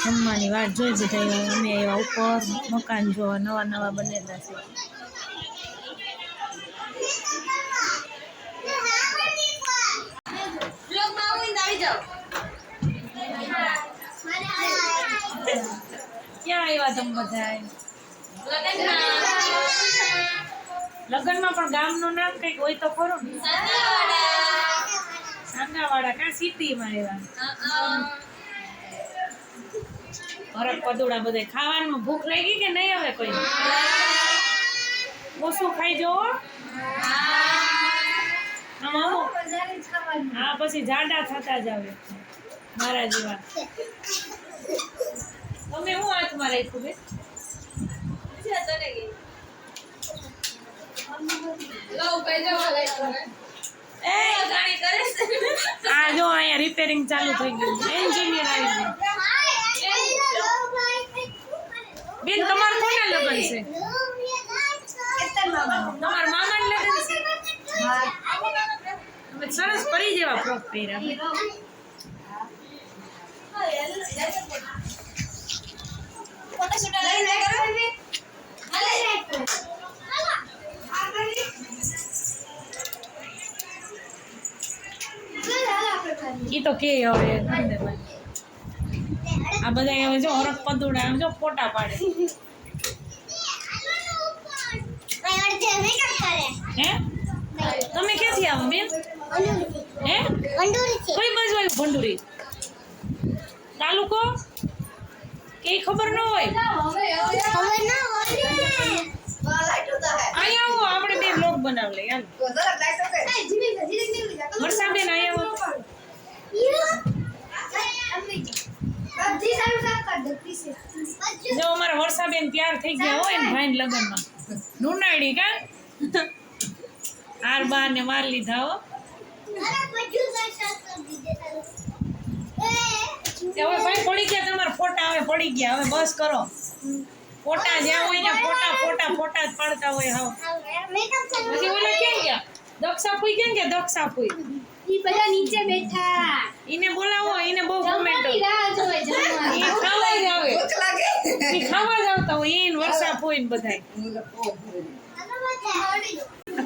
જમવાની વાત જોઈ બધા અમે એવા ઉપર મકાન જોવા નવા નવા બનેલા છે. ક્યાં આવ્યા તમે બધા? લગ્નમાં પણ ગામનું નામ કઈક હોય તો ખરું ને? સાંગાવાડા. કા સિટીમાં આવ્યા? હરક પદુડા બધે ખાવાનું. ભૂખ લાગી કે નહીં હવે કોઈ? ઓછું ખાઈ જવો. હા પછી જાડા થતા જ આવે મારા જેવા. તમે હું હાથમાં રાખ્યું બે? આ જો અહીંયા રિપેરિંગ ચાલુ થઈ ગયું. એન્જિનિયર આવી ગયું. બેન તમારે કોના લગ્ન છે? તમારા મામા લગ્ન છે? સરસ પરી જેવા ફ્રોક પહેર્યા. ઈ તો કે હવે આ બધા હવે જો હરક પદુડા જો ફોટા પાડે. હે તમે ક્યાંથી આવો બેન? હે કઈ બાજુ આવ્યું ભંડુરી? તાલુકો કે ખબર ન હોય? અહીંયા આવો આપણે બે બ્લોગ બનાવ લે. વર્ષાબેન અહીંયા આવો. જો અમારા વર્ષાબેન તૈયાર થઈ ગયા હોય ને ભાઈ લગ્નમાં નુનાડી કા આર બાર ને માર લીધા હો. હવે ભાઈ પડી ગયા તમારા ફોટા. હવે પડી ગયા. હવે બસ કરો. ફોટા જ્યાં હોય ને ફોટા ફોટા ફોટા જ પાડતા હોય. હા પછી ઓલા ક્યાં ગયા? દક્ષાફુઈ ક્યાં ગયા? દક્ષાફુઈ ઈ બધા નીચે બેઠા. ઈને બોલાવો. ઈને બહુ કોમેન્ટ ઈ ખાવા જ આવે. ઈ ખાવા જ આવતા હોય. ઈન વર્ષાફુઈ ને બધાય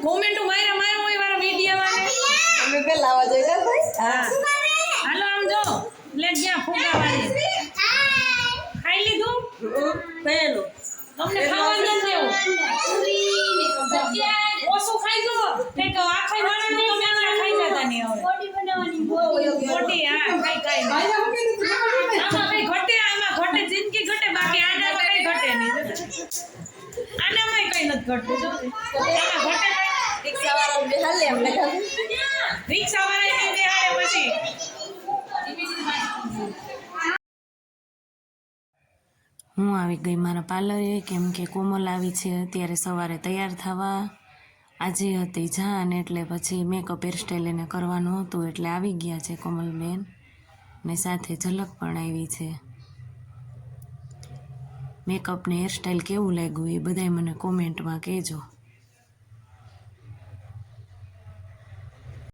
કોમેન્ટ માર્યા હોય વાળા વિડિયો વાળા. અમે પેલા આવા જોઈલા ભાઈ. હા હાલો આમ જો પ્લેટ ગયા ફુગા વાળી. ખાઈ લીધું? પહેલું તમને ખાવા ન દેવું. ઓછું ખાઈ જો. કઈક આખા વાળાની તમે આટલા ખાઈ જતા નહીં. હવે બોડી બનાવવાની બોડી. હા ખાઈ આમાં કઈ ઘટે. આમાં ઘટે જિંદગી ઘટે. બાકી આનામાં કઈ ઘટે નહીં. આનામાં કઈ નથી ઘટતું. જો આમાં ઘટે. રિક્ષાવાળા બેહાલે એમને રિક્ષાવાળા બેહાલે પછી હું આવી ગઈ મારા પાર્લરે. કેમ કે કોમલ આવી છે અત્યારે સવારે તૈયાર થવા. આજે હતી જાન એટલે પછી મેકઅપ હેરસ્ટાઈલ એને કરવાનું હતું એટલે આવી ગયા છે કોમલબેન. ને સાથે ઝલક પણ આવી છે. મેકઅપ ને હેરસ્ટાઈલ કેવું લાગ્યું એ બધાય મને કોમેન્ટમાં કહેજો.